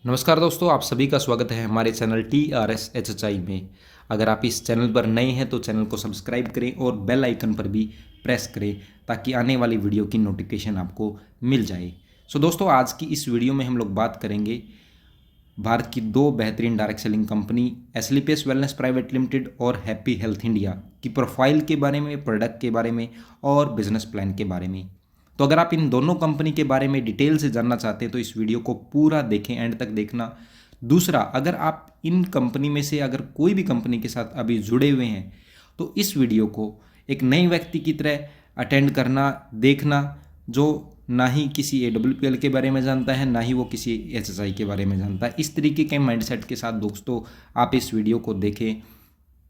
नमस्कार दोस्तों, आप सभी का स्वागत है हमारे चैनल TRSHHI में। अगर आप इस चैनल पर नए हैं तो चैनल को सब्सक्राइब करें और बेल आइकन पर भी प्रेस करें ताकि आने वाली वीडियो की नोटिफिकेशन आपको मिल जाए। दोस्तों, आज की इस वीडियो में हम लोग बात करेंगे भारत की दो बेहतरीन direct selling company Asclepius wellness private limited और हैप्पी हेल्थ इंडिया की प्रोफाइल के बारे में, प्रोडक्ट के बारे में और बिजनेस प्लान के बारे में। तो अगर आप इन दोनों कंपनी के बारे में डिटेल से जानना चाहते हैं तो इस वीडियो को पूरा देखें, एंड तक देखना। दूसरा, अगर आप इन कंपनी में से अगर कोई भी कंपनी के साथ अभी जुड़े हुए हैं तो इस वीडियो को एक नए व्यक्ति की तरह अटेंड करना, देखना, जो ना ही किसी AWPL के बारे में जानता है, ना ही वो किसी HSI के बारे में जानता है। इस तरीके के माइंडसेट के साथ दोस्तों आप इस वीडियो को देखें।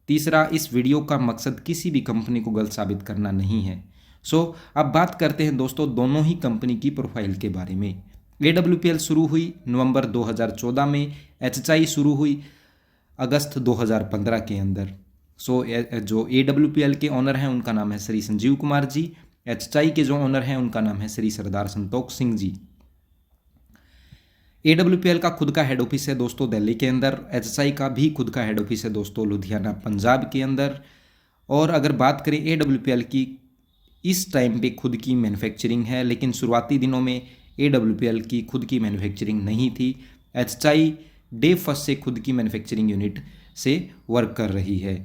तीसरा, इस वीडियो का मकसद किसी भी कंपनी को गलत साबित करना नहीं है। अब बात करते हैं दोस्तों दोनों ही कंपनी की प्रोफाइल के बारे में। AWPL शुरू हुई नवंबर 2014 में, HSI शुरू हुई अगस्त 2015 के अंदर। जो AWPL के ऑनर हैं उनका नाम है श्री संजीव कुमार जी। HSI के जो ऑनर हैं उनका नाम है श्री सरदार संतोष सिंह जी। AWPL का खुद का हेड ऑफिस है दोस्तों दिल्ली के अंदर। HSI का भी खुद का हेड ऑफिस है दोस्तों लुधियाना पंजाब के अंदर। और अगर बात करें AWPL की, इस टाइम पे खुद की मैन्युफैक्चरिंग है, लेकिन शुरुआती दिनों में AWPL की खुद की मैन्युफैक्चरिंग नहीं थी। HSI डे फर्स्ट से खुद की मैन्युफैक्चरिंग यूनिट से वर्क कर रही है।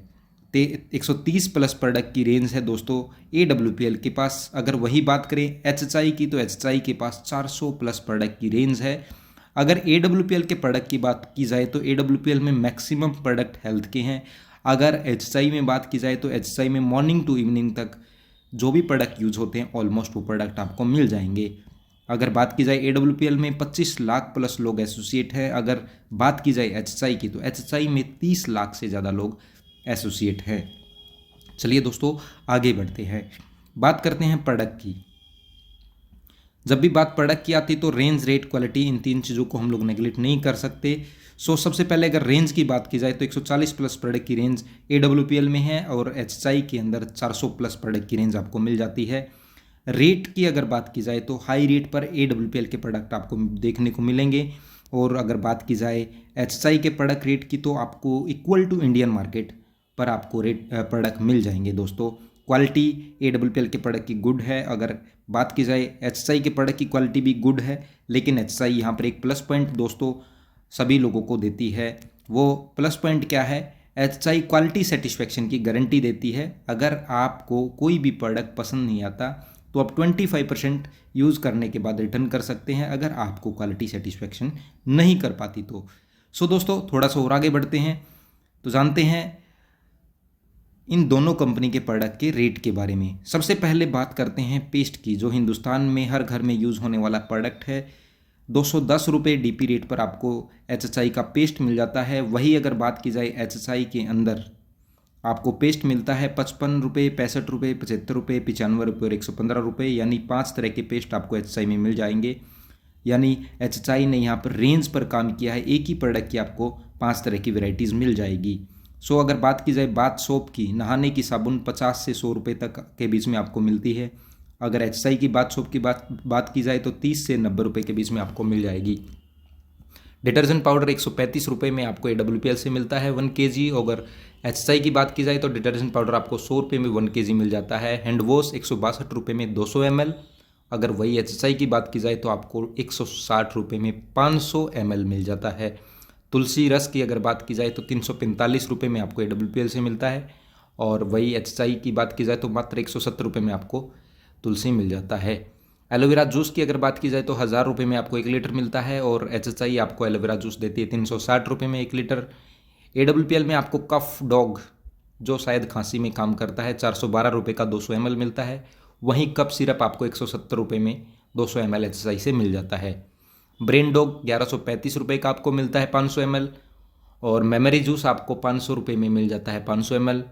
130 प्लस प्रोडक्ट की रेंज है दोस्तों AWPL के पास। अगर वही बात करें HSI की तो HSI के पास 400 प्लस प्रोडक्ट की रेंज है। अगर AWPL के प्रोडक्ट की बात की जाए तो AWPL में मैक्सिमम प्रोडक्ट हेल्थ के हैं। अगर HSI में बात की जाए तो HSI में मॉर्निंग टू इवनिंग तक जो भी प्रोडक्ट यूज होते हैं ऑलमोस्ट वो प्रोडक्ट आपको मिल जाएंगे। अगर बात की जाए AWPL में 25 लाख प्लस लोग एसोसिएट हैं। अगर बात की जाए HSI की तो HSI में 30 लाख से ज़्यादा लोग एसोसिएट हैं। चलिए दोस्तों आगे बढ़ते हैं, बात करते हैं प्रोडक्ट की। जब भी बात प्रोडक्ट की आती तो रेंज, रेट, क्वालिटी, इन तीन चीज़ों को हम लोग नेगलेक्ट नहीं कर सकते। सबसे पहले अगर रेंज की बात की जाए तो 140 प्लस प्रोडक्ट की रेंज AWPL में है और HSI के अंदर 400 प्लस प्रोडक्ट की रेंज आपको मिल जाती है। रेट की अगर बात की जाए तो हाई रेट पर AWPL के प्रोडक्ट आपको देखने को मिलेंगे। और अगर बात की जाए HSI के प्रोडक्ट रेट की तो आपको इक्वल टू इंडियन मार्केट पर आपको रेट प्रोडक्ट मिल जाएंगे दोस्तों। क्वालिटी AWPL के प्रोडक्ट की गुड है। अगर बात की जाए HSI के प्रोडक्ट की क्वालिटी भी गुड है, लेकिन HSI यहाँ पर एक प्लस पॉइंट दोस्तों सभी लोगों को देती है। वो प्लस पॉइंट क्या है? HSI क्वालिटी सेटिस्फेक्शन की गारंटी देती है। अगर आपको कोई भी प्रोडक्ट पसंद नहीं आता तो आप 25% यूज़ करने के बाद रिटर्न कर सकते हैं, अगर आपको क्वालिटी सेटिस्फेक्शन नहीं कर पाती तो। दोस्तों थोड़ा सा और आगे बढ़ते हैं तो जानते हैं इन दोनों कंपनी के प्रोडक्ट के रेट के बारे में। सबसे पहले बात करते हैं पेस्ट की, जो हिंदुस्तान में हर घर में यूज़ होने वाला प्रोडक्ट है। 210 रुपये DP रेट पर आपको HSI का पेस्ट मिल जाता है। वही अगर बात की जाए HSI के अंदर आपको पेस्ट मिलता है 55 रुपये, 65 रुपये, 75 रुपये, 95 रुपये और 115 रुपये, यानी 5 तरह के पेस्ट आपको HSI में मिल जाएंगे। यानी HSI ने यहाँ पर रेंज पर काम किया है, एक ही प्रोडक्ट की आपको 5 तरह की वेराइटीज़ मिल जाएगी। अगर बात की जाए बाथ सोप की, नहाने की साबुन 50 से 100 रुपये तक के बीच में आपको मिलती है। अगर HSI की बाथ सोप की बात की जाए तो 30 से 90 रुपये के बीच में आपको मिल जाएगी। डिटर्जेंट पाउडर 135 रुपये में आपको AWPL से मिलता है 1 kg। अगर HSI की बात की जाए तो डिटर्जेंट पाउडर आपको 100 रुपये में 1 kg मिल जाता है। हैंड वॉश 162 रुपये में 200 ml। अगर वही HSI की बात की जाए तो आपको 160 रुपये में 500 ml मिल जाता है। तुलसी रस की अगर बात की जाए तो 345 रुपये में आपको AWPL से मिलता है। और वही HSI की बात की जाए तो मात्र 170 रुपये में आपको तुलसी मिल जाता है। एलोवेरा जूस की अगर बात की जाए तो 1000 रुपये में आपको 1 लीटर मिलता है और HSI आपको एलोवेरा जूस देती है 360 रुपये में 1 लीटर। AWPL में आपको कफ डॉग, जो शायद खांसी में काम करता है, 412 रुपये का 200 ml मिलता है। वहीं कप सिरप आपको 170 रुपये में 200 ml HSI से मिल जाता है। ब्रेन डॉग 1135 रुपये का आपको मिलता है 500 ml। और मेमोरी जूस आपको 500 रुपये में मिल जाता है 500 ml।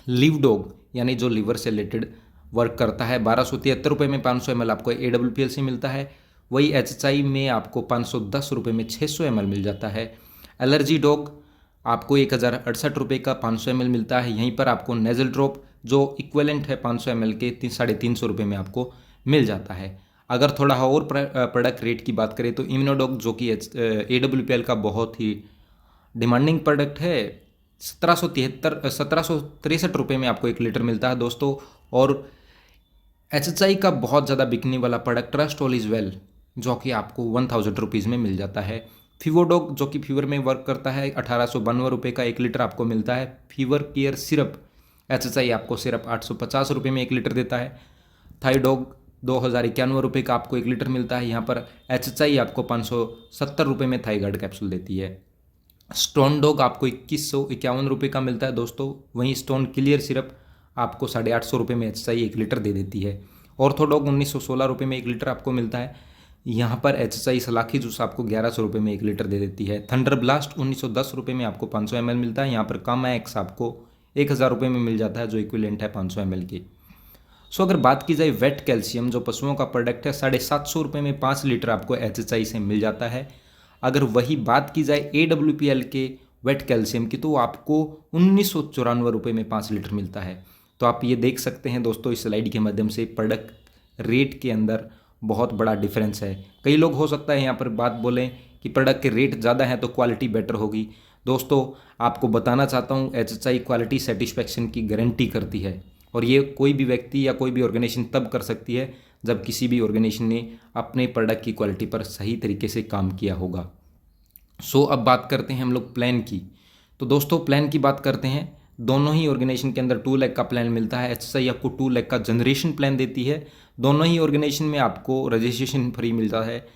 लिव डॉग यानी जो लीवर से रिलेटेड वर्क करता है 1273 रुपये में 500 ml आपको AWPL से मिलता है। वही HSI में आपको 510 रुपये में 600 ml मिल जाता है। एलर्जी डॉग आपको 1068 रुपये का 500 ml मिलता है। यहीं पर आपको नेजल ड्रॉप जो इक्वेलेंट है 500 ml के 350 रुपये में आपको मिल जाता है। अगर थोड़ा और प्रोडक्ट रेट की बात करें तो इम्यूनोडॉक जो कि AWPL का बहुत ही डिमांडिंग प्रोडक्ट है, 1763 रुपये में आपको 1 लीटर मिलता है दोस्तों। और HHI का बहुत ज़्यादा बिकने वाला product trust all is well, जो कि आपको 1000 रुपीज़ में मिल जाता है। फीवरडॉक जो कि फीवर में वर्क करता है, 1892 रुपये का 1 लीटर आपको मिलता है। फीवर केयर सिरप HHI आपको सिर्फ 850 रुपये में 1 लीटर देता है। थाईडॉग 2091 रुपये का आपको 1 लीटर मिलता है। यहाँ पर HHI आपको 570 रुपये में थाईगार्ड कैप्सूल देती है। स्टोन डॉग आपको 2151 रुपये का मिलता है दोस्तों। वहीं स्टोन क्लियर सिरप आपको 850 रुपये में HHI 1 लीटर दे देती है। ऑर्थोडॉग 1916 रुपये में 1 लीटर आपको मिलता है। यहाँ पर HHI सलाखी जूस आपको 1100 रुपये में 1 लीटर दे देती है। थंडर ब्लास्ट 1910 रुपये में आपको 500 ml मिलता है। यहाँ पर कामा एक्स आपको 1000 रुपये में मिल जाता है, जो इक्विलेंट है 500 ml की। सो अगर बात की जाए वेट कैल्शियम, जो पशुओं का प्रोडक्ट है, 750 रुपये में 5 लीटर आपको HHI से मिल जाता है। अगर वही बात की जाए AWPL के वेट कैल्शियम की, तो आपको 1994 रुपये में 5 लीटर मिलता है। तो आप ये देख सकते हैं दोस्तों इस स्लाइड के माध्यम से प्रोडक्ट रेट के अंदर बहुत बड़ा डिफरेंस है। कई लोग हो सकता है यहाँ पर बात बोलें कि प्रोडक्ट के रेट ज़्यादा हैं तो क्वालिटी बेटर होगी। दोस्तों आपको बताना चाहता हूँ HHI क्वालिटी सेटिस्फेक्शन की गारंटी करती है, और ये कोई भी व्यक्ति या कोई भी ऑर्गेनाइजेशन तब कर सकती है जब किसी भी ऑर्गेनाइजेशन ने अपने प्रोडक्ट की क्वालिटी पर सही तरीके से काम किया होगा। सो अब बात करते हैं हम लोग प्लान की। तो दोस्तों प्लान की बात करते हैं। दोनों ही ऑर्गेनाइजेशन के अंदर 2 लाख का प्लान मिलता है। HHI आपको 2 लाख का जनरेशन प्लान देती है। दोनों ही ऑर्गेनाइजेशन में आपको रजिस्ट्रेशन फ्री मिलता है,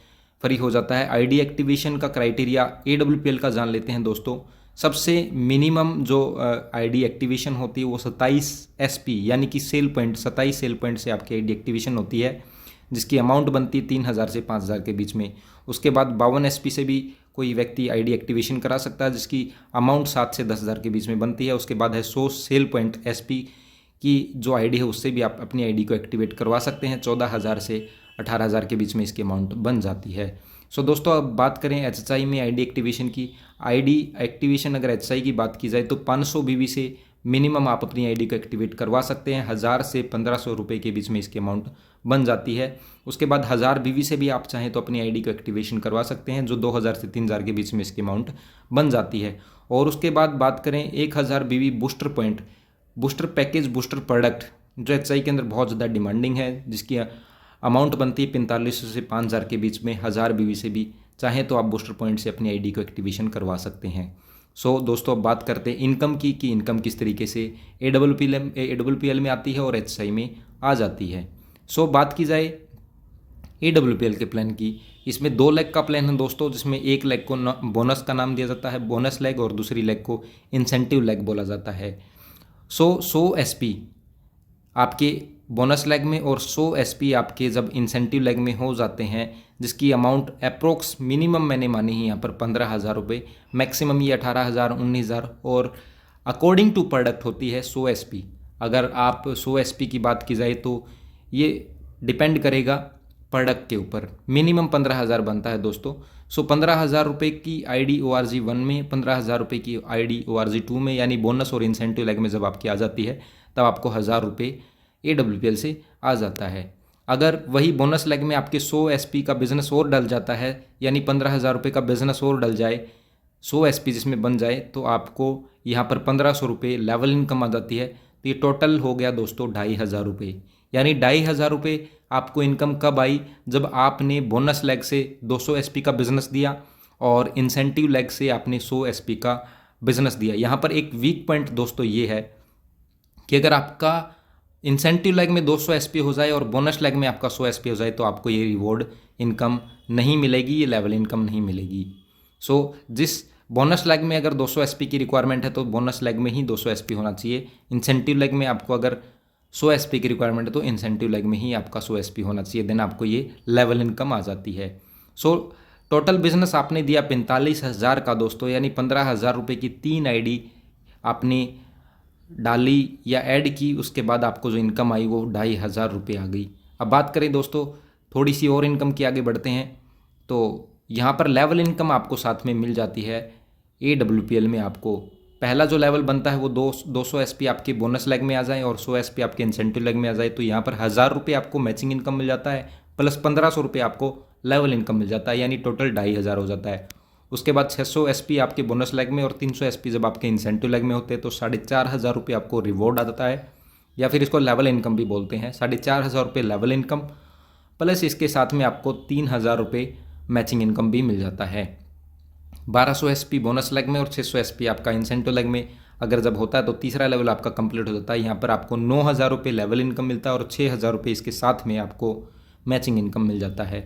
फ्री हो जाता है। ID एक्टिवेशन का क्राइटेरिया AWPL का जान लेते हैं दोस्तों। सबसे मिनिमम जो ID एक्टिवेशन होती है वो 27 SP यानी कि सेल पॉइंट, 27 सेल पॉइंट से आपकी ID एक्टिवेशन होती है, जिसकी अमाउंट बनती है 3000 से 5000 के बीच में। उसके बाद 52 SP से भी कोई व्यक्ति ID एक्टिवेशन करा सकता है, जिसकी अमाउंट 7 से 10,000 के बीच में बनती है। उसके बाद है 100 सेल पॉइंट SP की जो ID है, उससे भी आप अपनी ID को एक्टिवेट करवा सकते हैं। 14,000 से 18,000 के बीच में इसकी अमाउंट बन जाती है। सो दोस्तों अब बात करें HHI में ID एक्टिवेशन की। ID एक्टिवेशन अगर HHI की बात की जाए तो 500 BV से मिनिमम आप अपनी ID को एक्टिवेट करवा सकते हैं। 1000 से 1500 रुपये के बीच में इसकी अमाउंट बन जाती है। उसके बाद 1000 BV से भी आप चाहें तो अपनी ID को एक्टिवेशन करवा सकते हैं, जो 2000 से 3000 के बीच में इसकी अमाउंट बन जाती है। और उसके बाद बात करें 1000 BV booster point, booster package, booster product, जो HHI के अंदर बहुत ज़्यादा डिमांडिंग है, जिसकी अमाउंट बनती है 4500 से 5000 के बीच में। 1000 BV से भी चाहें तो आप बूस्टर पॉइंट से अपनी ID को एक्टिवेशन करवा सकते हैं। सो दोस्तों अब बात करते हैं इनकम की कि इनकम किस तरीके से AWPL में आती है और HHI में आ जाती है। सो बात की जाए AWPL के प्लान की, इसमें 2 लाख का प्लान है दोस्तों, जिसमें 1 लाख को बोनस का नाम दिया जाता है, बोनस लेग, और दूसरी लेग को इंसेंटिव लेग बोला जाता है। सो 100 SP आपके बोनस लेग में और 100 SP आपके जब इंसेंटिव लेग में हो जाते हैं, जिसकी अमाउंट अप्रोक्स मिनिमम मैंने मानी है यहाँ पर 15,000 रुपये, मैक्सिमम ये 18,000, 19,000 और अकॉर्डिंग टू प्रोडक्ट होती है 100 SP। अगर आप 100 SP की बात की जाए तो ये डिपेंड करेगा प्रोडक्ट के ऊपर। मिनिमम 15,000 बनता है दोस्तों। सो 15,000 रुपये की ID ORG 1 में, 15,000 रुपये की ID ORG 2 में, यानी बोनस और इंसेंटिव लेग में जब आपकी आ जाती है तब आपको 1000 रुपये AWPL से आ जाता है। अगर वही बोनस लेग में आपके 100 SP का बिजनेस और डल जाता है, यानी 15,000 रुपये का बिजनेस और डल जाए, 100 SP जिसमें बन जाए, तो आपको यहाँ पर 1500 रुपये लेवल इनकम आ जाती है। तो ये टोटल हो गया दोस्तों 2500 रुपये। यानी 2500 रुपये आपको इनकम कब आई? जब आपने बोनस लेग से 200 SP का बिजनेस दिया और इंसेंटिव लेग से आपने 100 SP का बिजनेस दिया। यहाँ पर एक वीक पॉइंट दोस्तों ये है कि अगर आपका इंसेंटिव लेग में 200 SP हो जाए और बोनस लेग में आपका 100 SP हो जाए तो आपको ये रिवॉर्ड इनकम नहीं मिलेगी, ये लेवल इनकम नहीं मिलेगी। सो जिस बोनस लेग में अगर 200 SP की रिक्वायरमेंट है तो बोनस लेग में ही 200 SP होना चाहिए। इंसेंटिव लेग में आपको अगर 100 SP की रिक्वायरमेंट है तो इंसेंटिव लेग में ही आपका 100 SP होना चाहिए, देन आपको ये लेवल इनकम आ जाती है। सो टोटल बिजनेस आपने दिया 45,000 का दोस्तों, यानी 15,000 रुपये की 3 ID आपने डाली या ऐड की, उसके बाद आपको जो इनकम आई वो 2500 रुपये आ गई। अब बात करें दोस्तों थोड़ी सी और इनकम की, आगे बढ़ते हैं। तो यहाँ पर लेवल इनकम आपको साथ में मिल जाती है। AWPL में आपको पहला जो लेवल बनता है वो 200 SP आपके बोनस लेग में आ जाए और 100 SP आपके इंसेंटिव लेग में आ जाए, तो यहाँ पर 1000 रुपये आपको मैचिंग इनकम मिल जाता है। प्लस 1500 रुपये आपको लेवल इनकम मिल जाता है, यानी टोटल 2500 हो जाता है। उसके बाद 600 SP आपके बोनस लेग में और 300 SP जब आपके इंसेंटिव लेग में होते हैं तो 4500 रुपये आपको रिवॉर्ड आता है, या फिर इसको लेवल इनकम भी बोलते हैं। 4500 रुपये लेवल इनकम प्लस इसके साथ में आपको 3000 रुपये मैचिंग इनकम भी मिल जाता है। 1200 SP बोनस लेग में और 600 SP आपका इंसेंटिव लेग में अगर जब होता है तो तीसरा लेवल आपका कंप्लीट हो जाता है। यहाँ पर आपको 9000 रुपये लेवल इनकम मिलता है और 6000 रुपये इसके साथ में आपको मैचिंग इनकम मिल जाता है।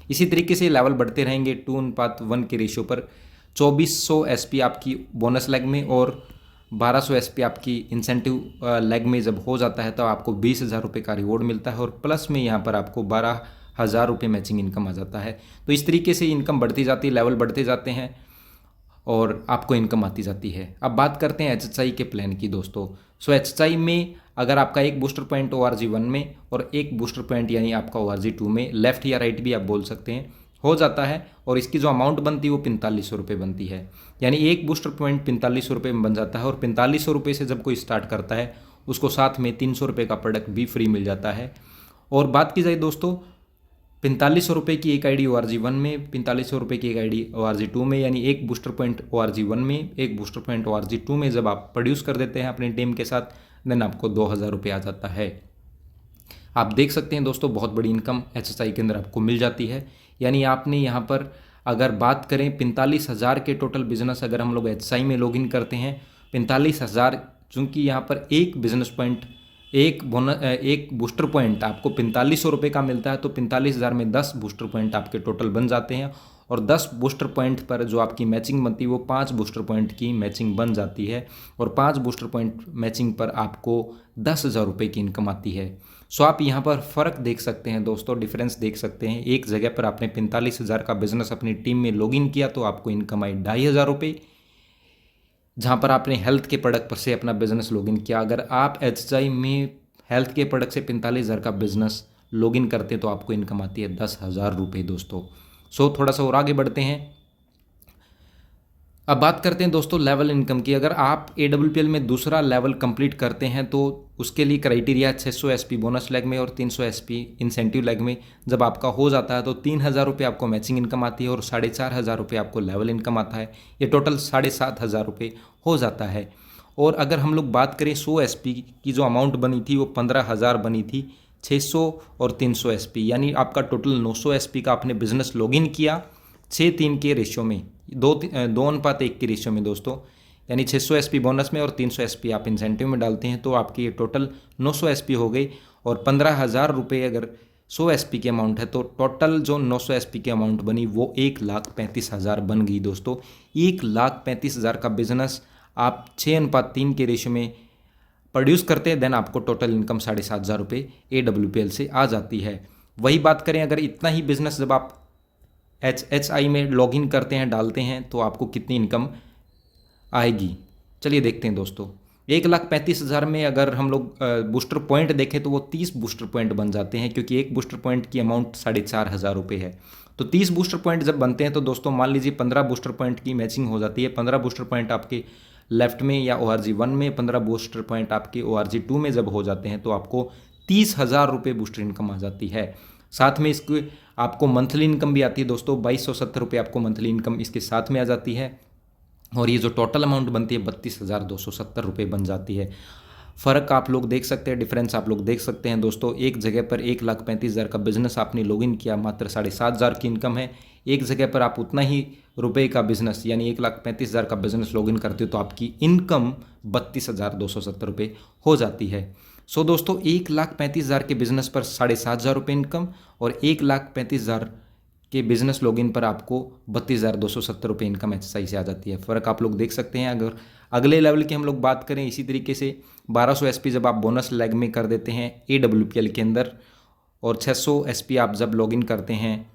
इसी तरीके से लेवल बढ़ते रहेंगे 2:1 के रेशियो पर। 2400 SP आपकी बोनस लेग में और 1200 SP आपकी इंसेंटिव लेग में जब हो जाता है तो आपको 20000 रुपये का रिवॉर्ड मिलता है और प्लस में यहाँ पर आपको 12000 रुपये मैचिंग इनकम आ जाता है। तो इस तरीके से इनकम बढ़ती जाती है, लेवल बढ़ते जाते हैं और आपको इनकम आती जाती है। अब बात करते हैं HHI के प्लान की दोस्तों। सो HHI में अगर आपका एक बूस्टर पॉइंट ORG1 में और एक बूस्टर पॉइंट यानी आपका ORG2 में, लेफ्ट या राइट भी आप बोल सकते हैं, हो जाता है और इसकी जो अमाउंट बनती है वो 4500 रुपये बनती है, यानी एक बूस्टर पॉइंट 4500 रुपये में बन जाता है। और 4500 रुपये से जब कोई स्टार्ट करता है उसको साथ में 300 रुपये का प्रोडक्ट भी फ्री मिल जाता है। और बात की जाए दोस्तों 4500 रुपये की एक ID ORG1 में, 4500 रुपये की एक ID ORG2 में, यानी एक बूस्टर पॉइंट ORG1 में, एक बूस्टर पॉइंट ORG2 में जब आप प्रोड्यूस कर देते हैं अपनी टीम के साथ, देन आपको 2000 रुपये आ जाता है। आप देख सकते हैं दोस्तों बहुत बड़ी इनकम HHI के अंदर आपको मिल जाती है। यानी आपने यहाँ पर अगर बात करें 45,000 के टोटल बिजनेस अगर हम लोग HHI में लॉगिन करते हैं, 45,000, चूँकि यहाँ पर एक बिजनेस पॉइंट एक बूस्टर पॉइंट आपको 4500 रुपये का मिलता है, तो 45,000 में 10 बूस्टर पॉइंट आपके टोटल बन जाते हैं और 10 बूस्टर पॉइंट पर जो आपकी मैचिंग बनती है वो 5 बूस्टर पॉइंट की मैचिंग बन जाती है और 5 बूस्टर पॉइंट मैचिंग पर आपको 10,000 रुपये की इनकम आती है। सो आप यहाँ पर फ़र्क देख सकते हैं दोस्तों, डिफरेंस देख सकते हैं। एक जगह पर आपने 45,000 का बिजनेस अपनी टीम में लॉगिन किया तो आपको इनकम आई 2500 रुपये, जहाँ पर आपने हेल्थ के प्रोडक्ट पर से अपना बिजनेस लॉगिन किया। अगर आप HHI में हेल्थ के प्रोडक्ट से 45,000 का बिजनेस लॉगिन करते हैं तो आपको इनकम आती है 10,000 रुपये दोस्तों। सो थोड़ा सा और आगे बढ़ते हैं। अब बात करते हैं दोस्तों लेवल इनकम की। अगर आप AWPL में दूसरा लेवल कंप्लीट करते हैं तो उसके लिए क्राइटेरिया 600 SP बोनस लेग में और 300 SP इंसेंटिव लेग में जब आपका हो जाता है तो 3,000 रुपये आपको मैचिंग इनकम आती है और 4,500 रुपये आपको लेवल इनकम आता है। ये टोटल 7,500 रुपये हो जाता है। और अगर हम लोग बात करें 100 SP की जो अमाउंट बनी थी वो 15,000 बनी थी, 600 और 300 SP, यानी आपका टोटल 900 SP का आपने बिजनेस लॉगिन किया 6:3 के रेशियो में, 2:1 के रेशियो में दोस्तों, यानी 600 SP बोनस में और 300 SP आप इंसेंटिव में डालते हैं तो आपकी ये टोटल 900 SP हो गई। और 15,000 रुपये अगर 100 SP की अमाउंट है तो टोटल जो 900 SP की अमाउंट बनी वो 1,35,000 बन गई दोस्तों। 1,35,000 का बिजनेस आप 6:3 के रेशियो में प्रोड्यूस करते हैं, देन आपको टोटल इनकम 7,500 रुपये AWPL से आ जाती है। वही बात करें अगर इतना ही बिजनेस जब आप HHI में लॉगिन करते हैं, डालते हैं, तो आपको कितनी इनकम आएगी चलिए देखते हैं दोस्तों। 1,35,000 में अगर हम लोग बूस्टर पॉइंट देखें तो वो 30 बूस्टर पॉइंट बन जाते हैं, क्योंकि एक बूस्टर पॉइंट की अमाउंट 4,500 रुपये है। तो 30 बूस्टर पॉइंट जब बनते हैं तो दोस्तों मान लीजिए 15 बूस्टर पॉइंट की मैचिंग हो जाती है। 15 बूस्टर पॉइंट आपके लेफ्ट में या ORG1 में, 15 बूस्टर पॉइंट आपके ORG2 में जब हो जाते हैं तो आपको 30,000 रुपये बूस्टर इनकम आ जाती है। साथ में इसको आपको मंथली इनकम भी आती है दोस्तों, 2,270 रुपये आपको मंथली इनकम इसके साथ में आ जाती है। और ये जो टोटल अमाउंट बनती है 32,270 रुपये बन जाती है। फ़र्क आप लोग देख सकते हैं, डिफरेंस आप लोग देख सकते हैं दोस्तों। एक जगह पर 1,35,000 का बिजनेस आपने लॉगिन किया, मात्र 7,500 की इनकम है। एक जगह पर आप उतना ही रुपए का बिजनेस यानी 1,35,000 का बिजनेस लॉगिन करते हो तो आपकी इनकम 32,270 रुपये हो जाती है। सो दोस्तों 1,35,000 के बिजनेस पर 7,500 रुपये इनकम और 1,35,000 के बिजनेस लॉगिन पर आपको 32,270 रुपये इनकम HSI से आ जाती है। फ़र्क आप लोग देख सकते हैं। अगर अगले लेवल की हम लोग बात करें इसी तरीके से 1200 SP जब आप बोनस लेग में कर देते हैं AWPL के अंदर और 600 SP आप जब लॉगिन करते हैं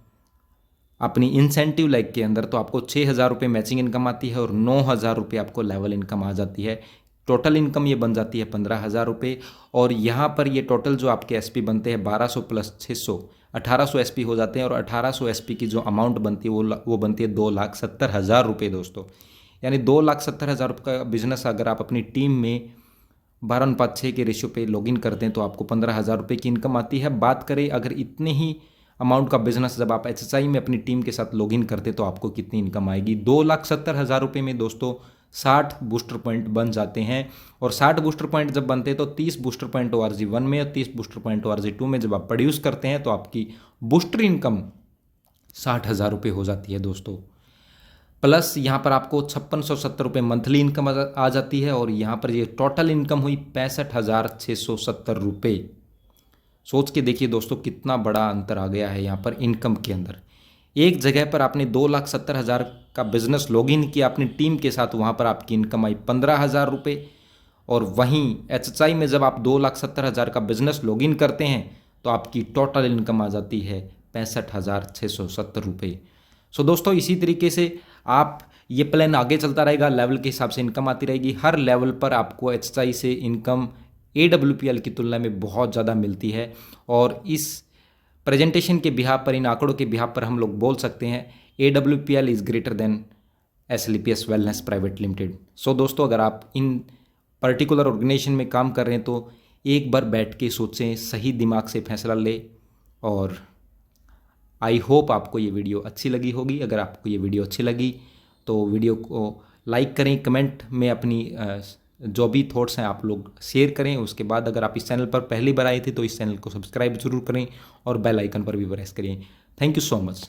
अपनी इंसेंटिव लेग के अंदर तो आपको 6,000 रुपये मैचिंग इनकम आती है और 9,000 रुपये आपको लेवल इनकम आ जाती है। टोटल इनकम ये बन जाती है 15,000 रुपये। और यहाँ पर ये टोटल जो आपके SP बनते हैं 1200 प्लस 600 1800 SP हो जाते हैं। और 1800 SP की जो अमाउंट बनती है वो बनती है 2,70,000 रुपये दोस्तों। यानी 2,70,000 रुपये का बिजनेस अगर आप अपनी टीम में 12:6 के रेशियो पे लॉगिन करते हैं तो आपको 15,000 रुपये की इनकम आती है। बात करें अगर इतने ही अमाउंट का बिजनेस जब आप HSI में अपनी टीम के साथ लॉगिन करते तो आपको कितनी इनकम आएगी। 2,70,000 रुपये में दोस्तों 60 बूस्टर पॉइंट बन जाते हैं। और 60 बूस्टर पॉइंट जब बनते हैं तो 30 बूस्टर पॉइंट ORG 1 में और 30 बूस्टर पॉइंट ORG 2 में जब आप प्रोड्यूस करते हैं तो आपकी बूस्टर इनकम 60,000 रुपये हो जाती है दोस्तों। प्लस यहाँ पर आपको 5670 रुपये मंथली इनकम आ जाती है और यहाँ पर ये टोटल इनकम हुई 65,670 रुपये। सोच के देखिए दोस्तों कितना बड़ा अंतर आ गया है यहाँ पर इनकम के अंदर। एक जगह पर आपने 2,70,000 का बिजनेस लॉगिन किया अपनी टीम के साथ, वहाँ पर आपकी इनकम आई 15,000 रुपये। और वहीं HSI में जब आप 2,70,000 का बिजनेस लॉगिन करते हैं तो आपकी टोटल इनकम आ जाती है 65,670 रुपये। सो दोस्तों इसी तरीके से आप ये प्लान आगे चलता रहेगा, लेवल के हिसाब से इनकम आती रहेगी। हर लेवल पर आपको HSI से इनकम AWPL की तुलना में बहुत ज़्यादा मिलती है। और इस प्रेजेंटेशन के बिहाफ पर, इन आंकड़ों के बिहाफ पर हम लोग बोल सकते हैं AWPL is greater than SLPS wellness private limited. So दोस्तों अगर आप इन पर्टिकुलर ऑर्गेनाइजेशन में काम कर रहे हैं तो एक बार बैठ के सोचें, सही दिमाग से फैसला लें। और आई होप आपको ये वीडियो अच्छी लगी होगी। अगर आपको ये वीडियो अच्छी लगी तो वीडियो को लाइक करें, कमेंट में अपनी जो भी थॉट्स हैं आप लोग शेयर करें। उसके बाद अगर आप इस चैनल पर पहली बार आए थे तो इस चैनल को सब्सक्राइब जरूर करें और बेल आइकन पर भी प्रेस करें। Thank you so much.